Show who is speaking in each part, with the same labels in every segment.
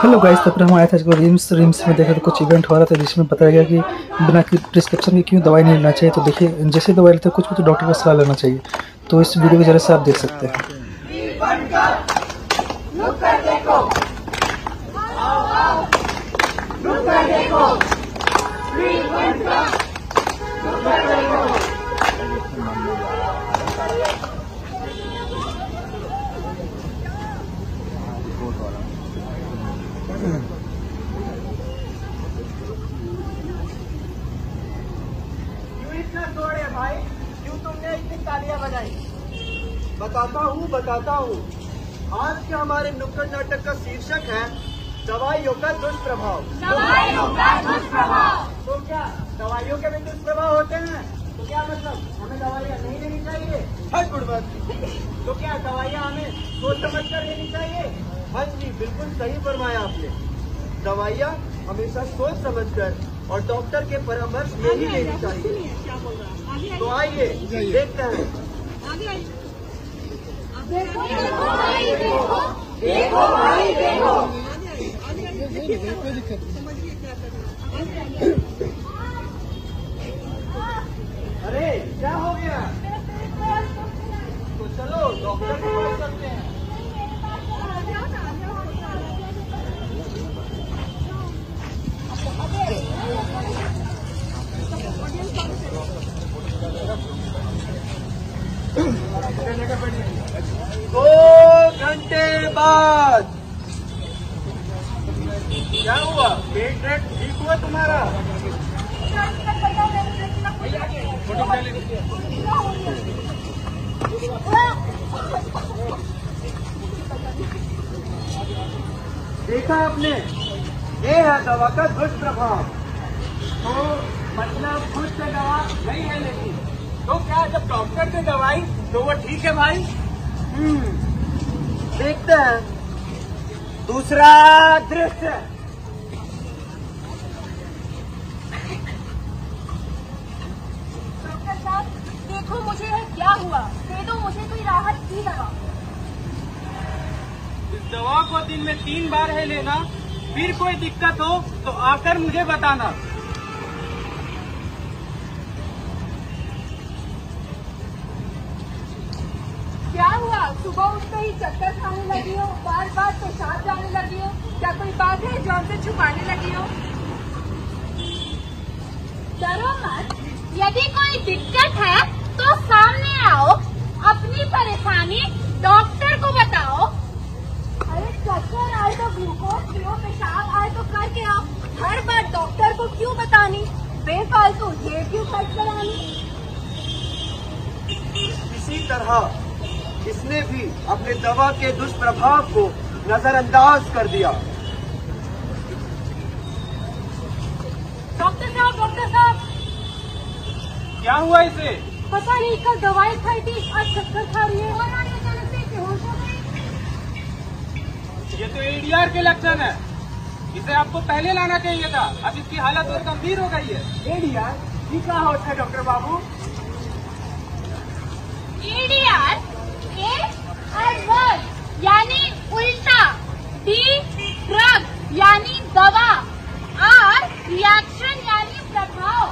Speaker 1: Hello guys, तो फिर हम आए थे रिम्स में देखा तो कुछ इवेंट हो रहा था जिसमें बताया गया कि बिना प्रिस्क्रिप्शन के क्यों दवाई नहीं लेना चाहिए। तो देखिए, जैसे दवाई लेते हैं कुछ तो डॉक्टर का सलाह लेना चाहिए। तो इस वीडियो के जरिए से आप देख सकते हैं।
Speaker 2: भाई क्यों तुमने इतनी तालियां बजाई? बताता हूँ। आज के हमारे नुक्कड़ नाटक का शीर्षक है दवाइयों का दुष्प्रभाव। तो क्या दवाइयों के भी दुष्प्रभाव होते हैं? तो क्या मतलब हमें दवाइयाँ नहीं लेनी चाहिए? हर गुड़बत। तो क्या दवाइयाँ हमें सोच समझ कर लेनी चाहिए? हाँ जी, बिल्कुल सही फरमाया आपने। दवाइयाँ हमेशा सोच समझ कर और डॉक्टर के परामर्श में ही लेनी चाहिए। तो आइए देखते हैं। देखो भाई देखो। अरे क्या हो गया? तो चलो डॉक्टर के पास चलते हैं। दो घंटे बाद क्या हुआ? पेट रेट ठीक हुआ तुम्हारा? देखा आपने, ये है दवा का दुष्प्रभाव। तो मतलब खुद से दवा नहीं है लेकिन तो क्या जब डॉक्टर से दवाई तो वो ठीक है भाई? देखते हैं दूसरा दृश्य।
Speaker 3: डॉक्टर साहब देखो, मुझे क्या हुआ? दे दो मुझे कोई राहत की दवा।
Speaker 2: इस दवा को दिन में 3 बार है लेना। फिर कोई दिक्कत हो तो आकर मुझे बताना।
Speaker 3: क्या हुआ? सुबह उठते ही चक्कर खाने लगी हो, बार बार पेशाब जाने लगी हो? क्या कोई बात है जो हमसे छुपाने लगी हो? डरो मत, यदि कोई दिक्कत है तो सामने आओ, अपनी परेशानी डॉक्टर को बताओ। अरे चक्कर आए तो ग्लूकोज पियो, पेशाब आए तो करके आओ। हर बार डॉक्टर को क्यों बतानी? बेफालतू ये क्यों खर्च करानी?
Speaker 2: इसी तरह इसने भी अपने दवा के दुष्प्रभाव को नजरअंदाज कर दिया।
Speaker 3: डॉक्टर साहब
Speaker 2: क्या हुआ इसे?
Speaker 3: पता नहीं, कल दवाई खाई थी, आज चक्कर खा रही है और आज अचानक से बेहोश हो गई।
Speaker 2: ये तो एडीआर के लक्षण है। इसे आपको पहले लाना चाहिए था। अब इसकी हालत और गंभीर हो गई है। एडीआर ये क्या होता है डॉक्टर बाबू?
Speaker 3: एडीआर ए एडवर्स यानी उल्टा, डी ड्रग यानी दवा, आर रिएक्शन यानी प्रभाव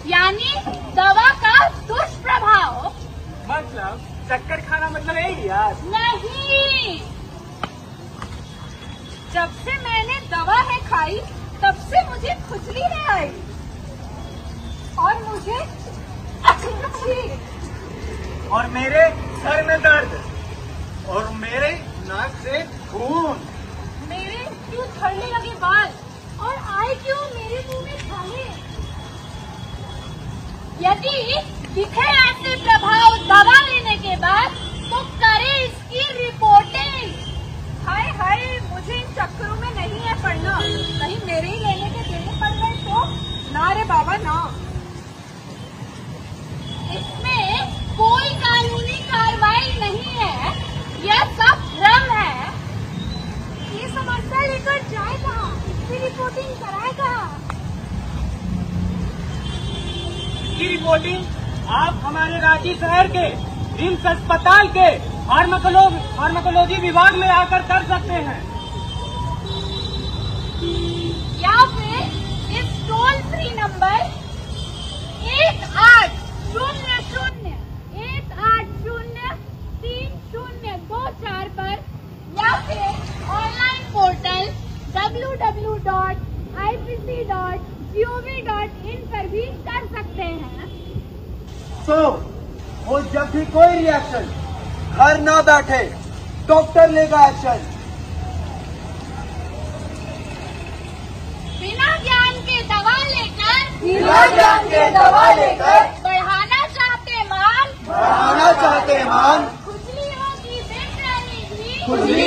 Speaker 3: यानी दवा का दुष्प्रभाव।
Speaker 2: मतलब चक्कर खाना मतलब एडीआर?
Speaker 3: नहीं, जब से मैंने दवा है खाई तब से मुझे खुजली है आई और मुझे छींक
Speaker 2: और मेरे सर में दर्द और मेरे नाक से खून।
Speaker 3: मेरे क्यों झड़ने लगे बाल और आए क्यों मेरे मुंह में छाले? यदि दिखे ऐसे प्रभाव दवा लेने के बाद तो करे इसकी रिपोर्टिंग। हाय हाय, मुझे इन चक्करों में नहीं है पड़ना। कहीं मेरे ही लेने के देने पड़ गए तो? ना रे बाबा ना। इसमें कोई कानूनी कार्रवाई नहीं है, यह सब भ्रम है। ये समस्या लेकर जाए कहाँ? इसकी रिपोर्टिंग कराए कहाँ?
Speaker 2: की रिपोर्टिंग आप हमारे रांची शहर के रिम्स अस्पताल के फार्माकोलॉजी विभाग में आकर कर सकते हैं।
Speaker 3: www.gov.in पर भी कर सकते हैं।
Speaker 2: तो वो जब भी कोई रिएक्शन, घर ना बैठे, डॉक्टर लेगा एक्शन।
Speaker 3: बिना ज्ञान के दवा लेकर बढ़ाना चाहते मान, खुजली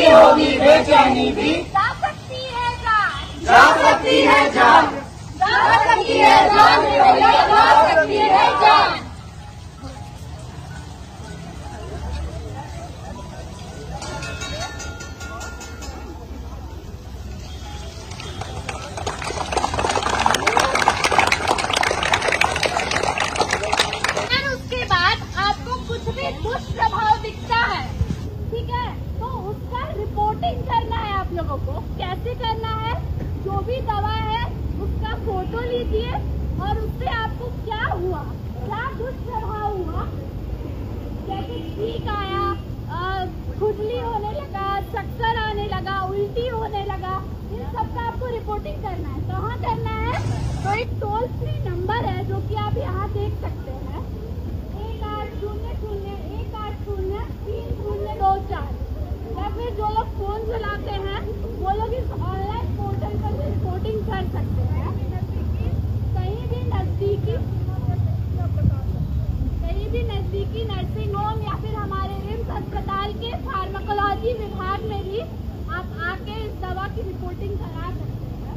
Speaker 3: होगी बेचैनी भी, जा सकती है जान। उसके बाद आपको कुछ भी दुष्प्रभाव दिखता है, ठीक है, तो उसका रिपोर्टिंग करना है आप लोगों को। कैसे करना है? जो भी दवा है उसका फोटो लीजिए और उससे आपको क्या हुआ, क्या दुष्प्रभाव हुआ, जैसे छींक आया, खुजली होने लगा, चक्कर आने लगा, उल्टी होने लगा, इन सब का आपको रिपोर्टिंग करना है। कहाँ करना है? तो एक टोल फ्री नंबर है जो कि आप यहाँ देख सकते हैं, 1800-180-3024। या फिर जो लोग फोन चलाते हैं वो लोग इस ऑनलाइन पोर्टल पर भी रिपोर्टिंग कर सकते हैं। कहीं भी नजदीकी नर्सिंग होम या फिर हमारे रिम्स अस्पताल के फार्माकोलॉजी विभाग में भी आप आके इस दवा की रिपोर्टिंग करा सकते हैं।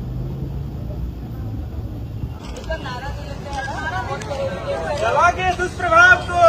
Speaker 2: दवा के दुष्प्रभाव को